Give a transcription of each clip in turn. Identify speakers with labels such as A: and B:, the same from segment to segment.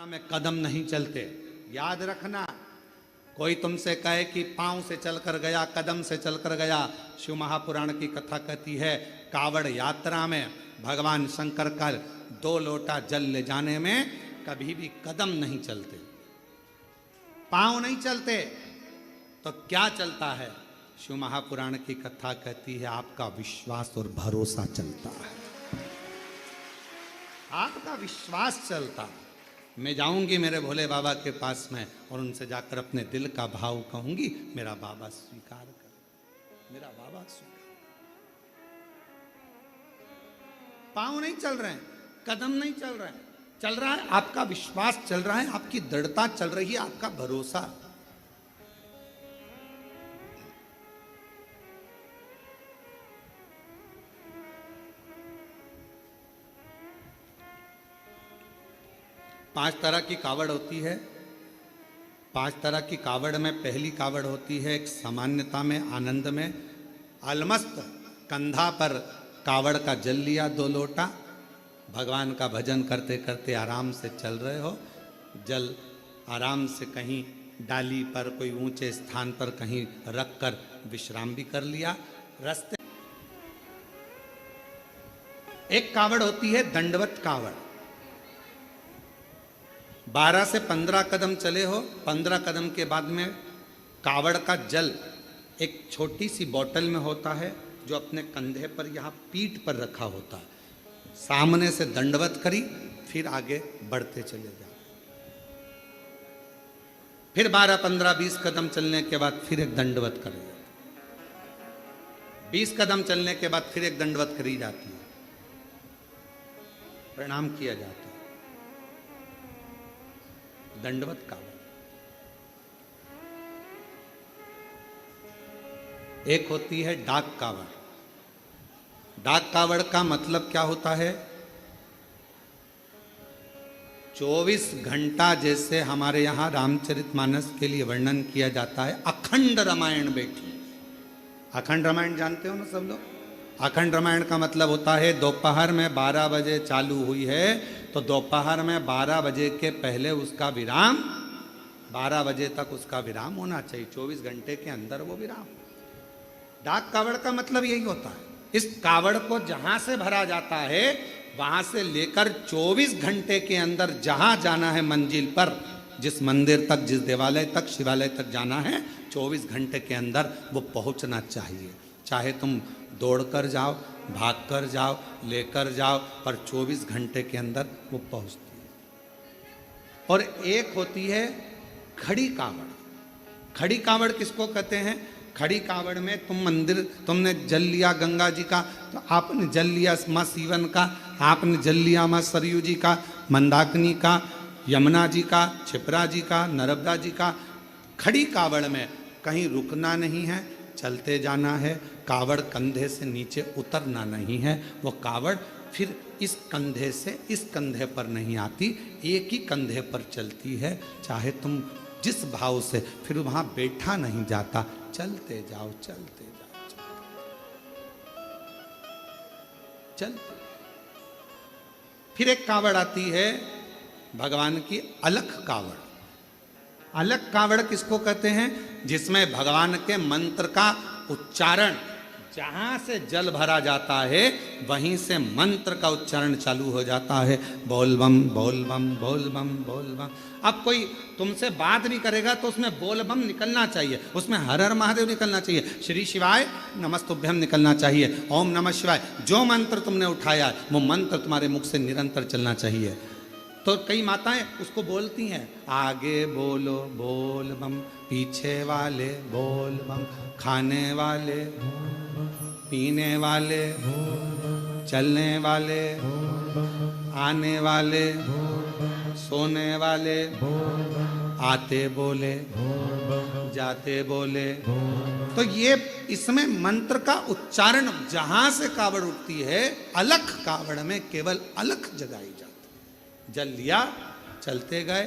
A: में कदम नहीं चलते। याद रखना, कोई तुमसे कहे कि पांव से चलकर गया, कदम से चलकर गया, शिव महापुराण की कथा कहती है कावड़ यात्रा में भगवान शंकर का 2 लोटा जल ले जाने में कभी भी कदम नहीं चलते, पांव नहीं चलते। तो क्या चलता है? शिव महापुराण की कथा कहती है आपका विश्वास और भरोसा चलता है, आपका विश्वास चलता है। मैं जाऊंगी मेरे भोले बाबा के पास में और उनसे जाकर अपने दिल का भाव कहूंगी, मेरा बाबा स्वीकार कर, मेरा बाबा स्वीकार। पांव नहीं चल रहे हैं, कदम नहीं चल रहे हैं, चल रहा है आपका विश्वास, चल रहा है आपकी दृढ़ता, चल रही है आपका भरोसा। पांच तरह की कावड़ होती है। 5 तरह की कावड़ में पहली कावड़ होती है एक सामान्यता में, आनंद में, अलमस्त, कंधा पर कावड़ का जल लिया 2 लोटा, भगवान का भजन करते करते आराम से चल रहे हो, जल आराम से कहीं डाली पर कोई ऊंचे स्थान पर कहीं रख कर विश्राम भी कर लिया रास्ते। एक कावड़ होती है दंडवत कावड़, 12 से 15 कदम चले हो, 15 कदम के बाद में कावड़ का जल एक छोटी सी बोतल में होता है जो अपने कंधे पर यहाँ पीठ पर रखा होता है, सामने से दंडवत करी, फिर आगे बढ़ते चले जाओ, फिर 12, 15, 20 कदम चलने के बाद फिर एक दंडवत करी, 20 कदम चलने के बाद फिर एक दंडवत करी जाती है, प्रणाम किया जाता है। दंडवत कावड़। एक होती है डाक कावड़। डाक कावड़ का मतलब क्या होता है? 24 घंटा जैसे हमारे यहां रामचरितमानस के लिए वर्णन किया जाता है, अखंड रामायण बैठी। अखंड रामायण जानते हो ना सब लोग? अखंड रामायण का मतलब होता है दोपहर में 12 बजे चालू हुई है तो दोपहर में 12 बजे के पहले उसका विराम, 12 बजे तक उसका विराम होना चाहिए, 24 घंटे के अंदर वो विराम। डाक कावड़ का मतलब यही होता है। इस कावड़ को जहां से भरा जाता है वहां से लेकर 24 घंटे के अंदर जहां जाना है मंजिल पर, जिस मंदिर तक, जिस देवालय तक, शिवालय तक जाना है, 24 घंटे के अंदर वो पहुंचना चाहिए। चाहे तुम दौड़कर जाओ, भागकर जाओ, लेकर जाओ, पर 24 घंटे के अंदर वो पहुंचती है। और एक होती है खड़ी कावड़। खड़ी कावड़ किसको कहते हैं? खड़ी कावड़ में तुम मंदिर, तुमने जल लिया गंगा जी का, तो आपने जल लिया माँ सीवन का, आपने जल लिया माँ सरयू जी का, मंदाकिनी का, यमुना जी का, क्षिप्रा जी का, नर्मदा जी का। खड़ी कावड़ में कहीं रुकना नहीं है, चलते जाना है, कावड़ कंधे से नीचे उतरना नहीं है। वो कावड़ फिर इस कंधे से इस कंधे पर नहीं आती, एक ही कंधे पर चलती है। चाहे तुम जिस भाव से, फिर वहां बैठा नहीं जाता, चलते जाओ, चलते जाओ, चलते। फिर एक कावड़ आती है भगवान की अलख कावड़। अलख कावड़ किसको कहते हैं? जिसमें भगवान के मंत्र का उच्चारण, जहां से जल भरा जाता है वहीं से मंत्र का उच्चारण चालू हो जाता है, बोल बम बोल बम बोल बम बोल बम। अब कोई तुमसे बात नहीं करेगा तो उसमें बोल बम निकलना चाहिए, उसमें हर हर महादेव निकलना चाहिए, श्री शिवाय नमस्तुभ्यम निकलना चाहिए, ओम नमः शिवाय। जो मंत्र तुमने उठाया वो मंत्र तुम्हारे मुख से निरंतर चलना चाहिए। तो कई माताएं उसको बोलती हैं, आगे बोलो बोल बम, पीछे वाले बोल बम, खाने वाले, पीने वाले, चलने वाले, आने वाले, सोने वाले, आते बोले, जाते बोले। तो ये इसमें मंत्र का उच्चारण जहां से कावड़ उठती है, अलख कावड़ में केवल अलख जगाई जाती। जल लिया, चलते गए,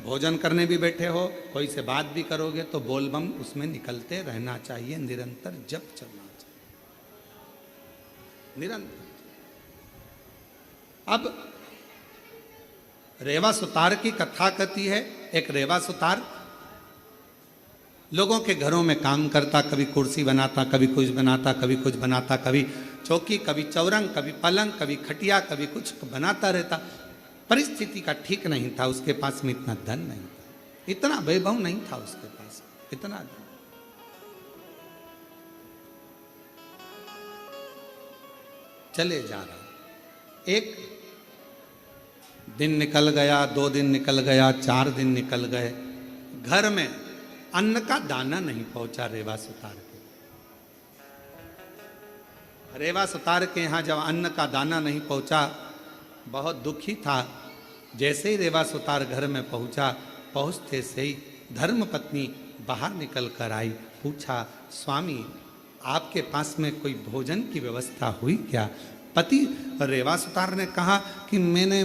A: भोजन करने भी बैठे हो, कोई से बात भी करोगे तो बोल बम उसमें निकलते रहना चाहिए, निरंतर जप चलना चाहिए, निरंतर। अब रेवा सुतार की कथा कहती है। एक रेवा सुतार लोगों के घरों में काम करता, कभी कुर्सी बनाता, कभी कुछ बनाता, कभी कुछ बनाता, कभी चौकी, कभी चौरंग, कभी पलंग, कभी खटिया, कभी कुछ बनाता रहता। परिस्थिति का ठीक नहीं था, उसके पास में इतना धन नहीं था, इतना वैभव नहीं था उसके पास, इतना धन। चले जा रहा, एक दिन निकल गया, 2 दिन निकल गया, 4 दिन निकल गए, घर में अन्न का दाना नहीं पहुंचा रेवा सुतार के। रेवा सुतार के यहाँ जब अन्न का दाना नहीं पहुंचा, बहुत दुखी था। जैसे ही रेवा सुतार घर में पहुंचा, पहुंचते से ही धर्म पत्नी बाहर निकल कर आई। पूछा, स्वामी आपके पास में कोई भोजन की व्यवस्था हुई क्या? पति रेवा सुतार ने कहा कि मैंने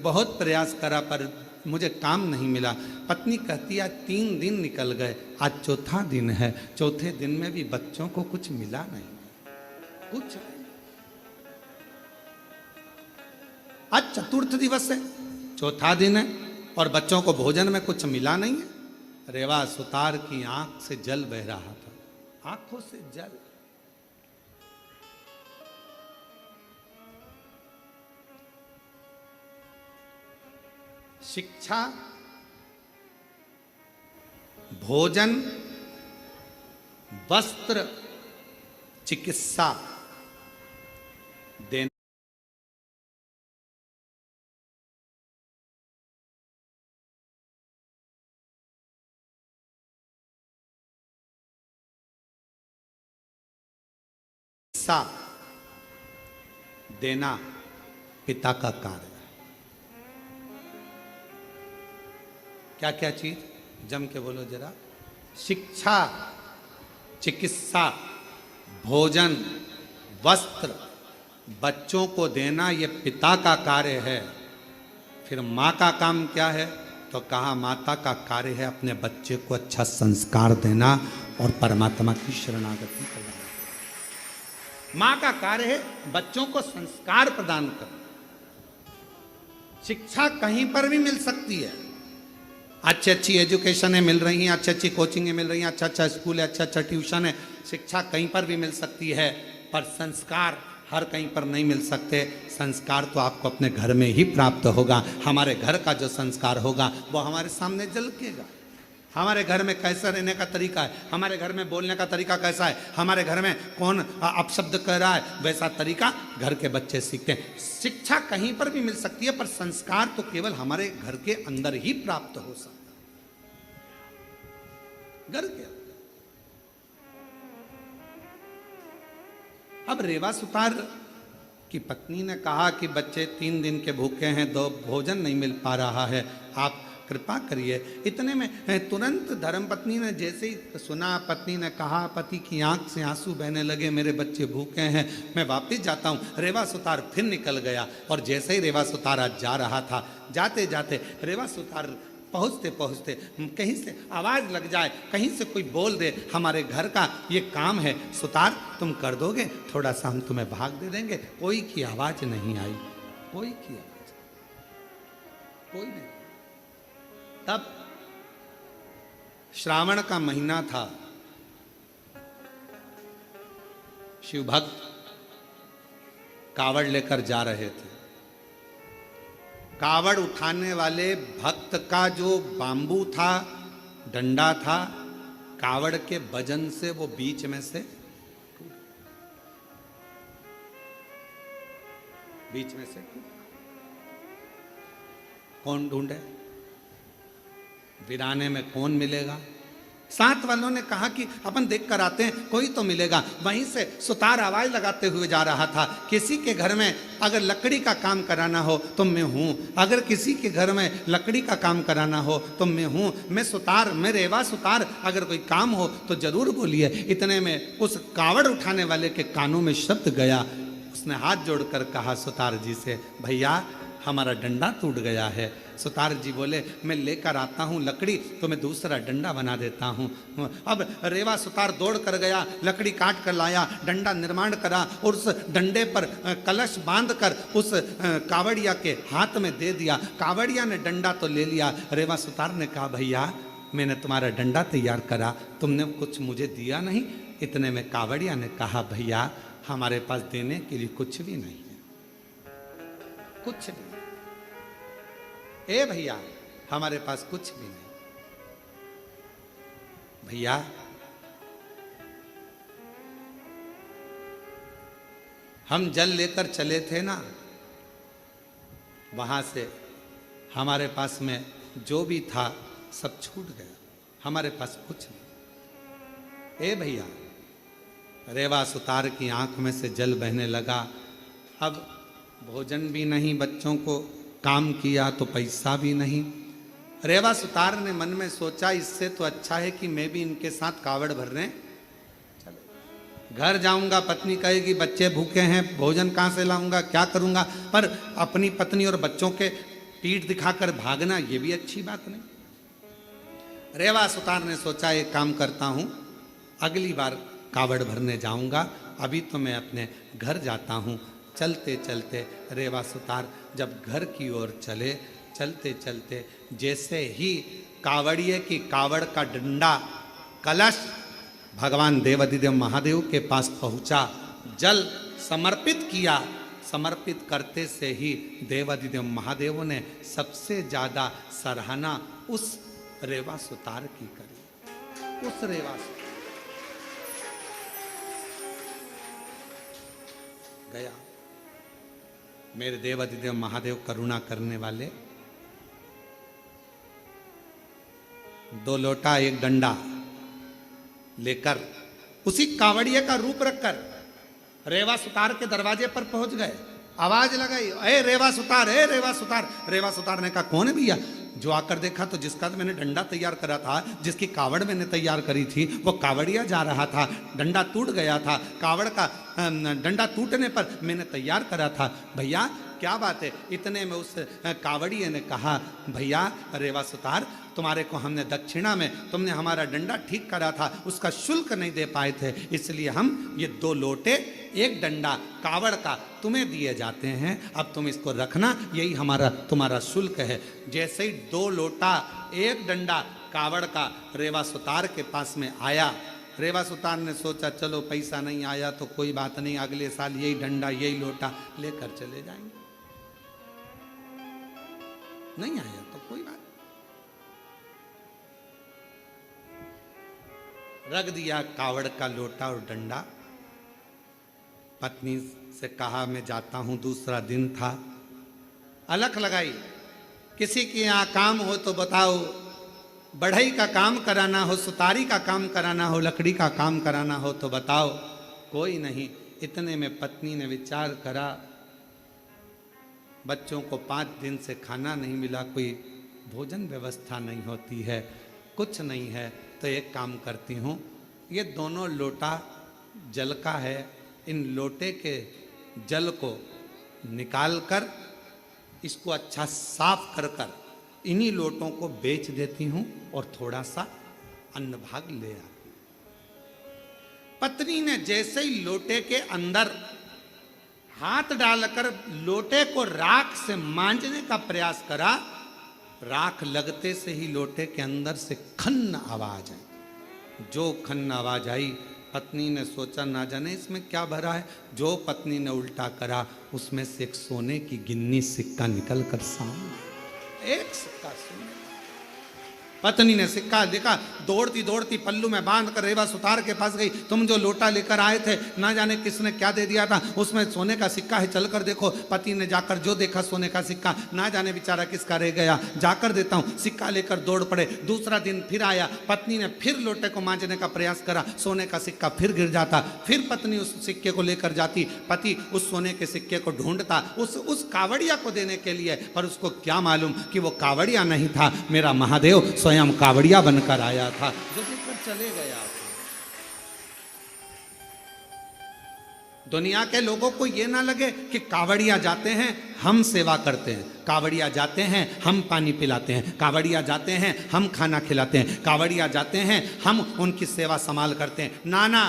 A: बहुत प्रयास करा पर मुझे काम नहीं मिला। पत्नी कहती है 3 दिन निकल गए, आज चौथा दिन है, चौथे दिन में भी बच्चों को कुछ मिला नहीं, कुछ नहीं। आज चतुर्थ दिवस है, चौथा दिन है और बच्चों को भोजन में कुछ मिला नहीं है। रेवा सुतार की आंख से जल बह रहा था, आंखों से जल। शिक्षा, भोजन, वस्त्र, चिकित्सा देना देना पिता का कार्य। क्या क्या चीज, जम के बोलो जरा। शिक्षा, चिकित्सा, भोजन, वस्त्र, बच्चों को देना ये पिता का कार्य है। फिर माँ का काम क्या है? तो कहा माता का कार्य है अपने बच्चे को अच्छा संस्कार देना और परमात्मा की शरणागति करना। माँ का कार्य है बच्चों को संस्कार प्रदान करना। शिक्षा कहीं पर भी मिल सकती है, अच्छी अच्छी एजुकेशन मिल रही हैं, अच्छी अच्छी कोचिंगें मिल रही हैं, अच्छा अच्छा स्कूल है, अच्छा अच्छा ट्यूशन है, शिक्षा कहीं पर भी मिल सकती है, पर संस्कार हर कहीं पर नहीं मिल सकते। संस्कार तो आपको अपने घर में ही प्राप्त होगा। हमारे घर का जो संस्कार होगा वो हमारे सामने झलकेगा। हमारे घर में कैसा रहने का तरीका है, हमारे घर में बोलने का तरीका कैसा है, हमारे घर में कौन अपशब्द कह रहा है, वैसा तरीका घर के बच्चे सीखते हैं। शिक्षा कहीं पर भी मिल सकती है, पर संस्कार तो केवल हमारे घर के अंदर ही प्राप्त हो सकता है, घर के अंदर। अब रेवा सुतार की पत्नी ने कहा कि बच्चे 3 दिन के भूखे हैं, 2 भोजन नहीं मिल पा रहा है, आप कृपा करिए। इतने में तुरंत धर्मपत्नी ने जैसे ही सुना, पत्नी ने कहा, पति की आंख से आंसू बहने लगे, मेरे बच्चे भूखे हैं, मैं वापस जाता हूँ। रेवा सुतार फिर निकल गया और जैसे ही रेवा सुतार आज जा रहा था, जाते जाते रेवा सुतार पहुँचते पहुँचते कहीं से आवाज़ लग जाए, कहीं से कोई बोल दे, हमारे घर का ये काम है सुतार, तुम कर दोगे, थोड़ा सा हम तुम्हें भाग दे देंगे। कोई की आवाज़ नहीं आई, कोई की आवाज़, कोई नहीं। तब श्रावण का महीना था, शिव भक्त कावड़ लेकर जा रहे थे। कावड़ उठाने वाले भक्त का जो बांबू था, डंडा था, कावड़ के वजन से वो बीच में से कौन ढूंढे? वीराने में कौन मिलेगा? साथ वालों ने कहा कि अपन देख कर आते हैं, कोई तो मिलेगा। वहीं से सुतार आवाज लगाते हुए जा रहा था, किसी के घर में अगर लकड़ी का काम कराना हो तो मैं हूँ, अगर किसी के घर में लकड़ी का काम कराना हो तो मैं हूँ, मैं सुतार, मैं रेवा सुतार, अगर कोई काम हो तो जरूर बोलिए। इतने में उस कावड़ उठाने वाले के कानों में शब्द गया, उसने हाथ जोड़कर कहा सुतार जी से, भैया हमारा डंडा टूट गया है। सुतार जी बोले मैं लेकर आता हूँ लकड़ी तो मैं दूसरा डंडा बना देता हूँ। अब रेवा सुतार दौड़ कर गया, लकड़ी काट कर लाया, डंडा निर्माण करा और उस डंडे पर कलश बांध कर उस कावड़िया के हाथ में दे दिया। कावड़िया ने डंडा तो ले लिया। रेवा सुतार ने कहा भैया मैंने तुम्हारा डंडा तैयार करा, तुमने कुछ मुझे दिया नहीं। इतने में कावड़िया ने कहा भैया हमारे पास देने के लिए कुछ भी नहीं है, कुछ नहीं। ए भैया हमारे पास कुछ भी नहीं। भैया हम जल लेकर चले थे ना, वहां से हमारे पास में जो भी था सब छूट गया, हमारे पास कुछ नहीं। ए भैया रेवा सुतार की आंख में से जल बहने लगा। अब भोजन भी नहीं, बच्चों को काम किया तो पैसा भी नहीं। रेवा सुतार ने मन में सोचा इससे तो अच्छा है कि मैं भी इनके साथ कावड़ भरने चले। घर जाऊंगा, पत्नी कहेगी बच्चे भूखे हैं, भोजन कहाँ से लाऊंगा, क्या करूंगा। पर अपनी पत्नी और बच्चों के पीठ दिखाकर भागना ये भी अच्छी बात नहीं। रेवा सुतार ने सोचा एक काम करता हूं, अगली बार कावड़ भरने जाऊंगा, अभी तो मैं अपने घर जाता हूं। चलते चलते रेवा सुतार जब घर की ओर चले, चलते चलते जैसे ही कावड़िए की कावड़ का डंडा कलश भगवान देवाधिदेव महादेव के पास पहुंचा, जल समर्पित किया। समर्पित करते से ही देवाधिदेव महादेव ने सबसे ज्यादा सराहना उस रेवा सुतार की करी। उस रेवा गया। मेरे देवाधिदेव महादेव करुणा करने वाले, 2 लोटा 1 डंडा लेकर उसी कावड़िया का रूप रखकर रेवा सुतार के दरवाजे पर पहुंच गए। आवाज लगाई, ए रेवा सुतार, ए रेवा सुतार। रेवा सुतार ने कहा कौन है भैया? जो आकर देखा तो जिसका मैंने डंडा तैयार करा था, जिसकी कावड़ मैंने तैयार करी थी, वो कावड़िया जा रहा था, डंडा टूट गया था। कावड़ का डंडा टूटने पर मैंने तैयार करा था। भैया क्या बात है? इतने में उस कावड़िए ने कहा भैया रेवा सुतार, तुम्हारे को हमने दक्षिणा में, तुमने हमारा डंडा ठीक करा था, उसका शुल्क नहीं दे पाए थे, इसलिए हम ये 2 लोटे 1 डंडा कावड़ का तुम्हें दिए जाते हैं। अब तुम इसको रखना, यही हमारा तुम्हारा शुल्क है। जैसे ही 2 लोटा 1 डंडा कावड़ का रेवा सुतार के पास में आया, रेवा सुतार ने सोचा चलो पैसा नहीं आया तो कोई बात नहीं, अगले साल यही डंडा यही लोटा लेकर चले जाएंगे। नहीं आया तो कोई बात, रख दिया कावड़ का लोटा और डंडा। पत्नी से कहा मैं जाता हूं, दूसरा दिन था। अलख लगाई, किसी के यहाँ काम हो तो बताओ, बढ़ई का काम कराना हो, सुतारी का काम कराना हो, लकड़ी का काम कराना हो तो बताओ, कोई नहीं। इतने में पत्नी ने विचार करा, बच्चों को 5 दिन से खाना नहीं मिला, कोई भोजन व्यवस्था नहीं होती है, कुछ नहीं है, तो एक काम करती हूँ, ये दोनों लोटा जल का है, इन लोटे के जल को निकाल कर इसको अच्छा साफ कर कर इन्हीं लोटों को बेच देती हूँ और थोड़ा सा अन्न भाग ले आती। पत्नी ने जैसे ही लोटे के अंदर हाथ डालकर लोटे को राख से मांजने का प्रयास करा, राख लगते से ही लोटे के अंदर से खन्न आवाज आई। जो खन्न आवाज आई, पत्नी ने सोचा ना जाने इसमें क्या भरा है। जो पत्नी ने उल्टा करा, उसमें से एक सोने की गिन्नी सिक्का निकल कर सामने, एक सिक्का सोने। पत्नी ने सिक्का देखा, दौड़ती दौड़ती पल्लू में बांध कर रेवा सुतार के पास गई। तुम जो लोटा लेकर आए थे, ना जाने किसने क्या दे दिया था, उसमें सोने का सिक्का है, चलकर देखो। पति ने जाकर जो देखा सोने का सिक्का, ना जाने बेचारा किसका रह गया, जाकर देता हूँ। सिक्का लेकर दौड़ पड़े। दूसरा दिन फिर आया, पत्नी ने फिर लोटे को मांजने का प्रयास करा, सोने का सिक्का फिर गिर जाता। फिर पत्नी उस सिक्के को लेकर जाती, पति उस सोने के सिक्के को ढूंढता उस कावड़िया को देने के लिए, पर उसको क्या मालूम कि वो कावड़िया नहीं था, मेरा महादेव स्वयं कावड़िया बनकर आया था, जो देकर चले गया था। दुनिया के लोगों को ये ना लगे कि कावड़िया जाते हैं हम सेवा करते हैं, कावड़िया जाते हैं हम पानी पिलाते हैं, कावड़िया जाते हैं हम खाना खिलाते हैं, कावड़िया जाते हैं हम उनकी सेवा संभाल करते हैं। नाना,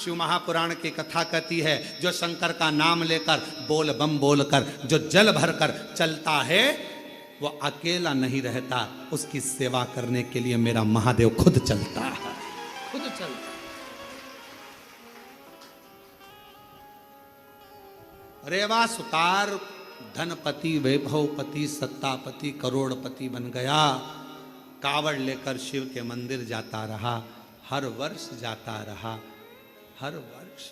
A: शिव महापुराण की कथा कहती है, जो शंकर का नाम लेकर बोल बम बोलकर जो जल भरकर चलता है वो अकेला नहीं रहता, उसकी सेवा करने के लिए मेरा महादेव खुद चलता है, खुद चलता है। रेवा सुतार धनपति वैभवपति सत्तापति करोड़पति बन गया, कावड़ लेकर शिव के मंदिर जाता रहा, हर वर्ष जाता रहा, हर वर्ष।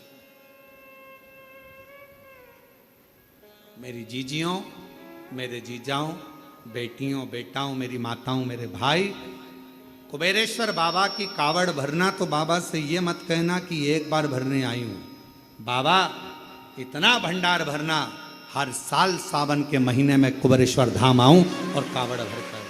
A: मेरी जीजियों, मेरे जीजाओं, बेटियों बेटाओं, मेरी माताओं, मेरे भाई, कुबेरेश्वर बाबा की कावड़ भरना तो बाबा से ये मत कहना कि एक बार भरने आई हूं। बाबा इतना भंडार भरना, हर साल सावन के महीने में कुबेरेश्वर धाम आऊं और कावड़ भरकर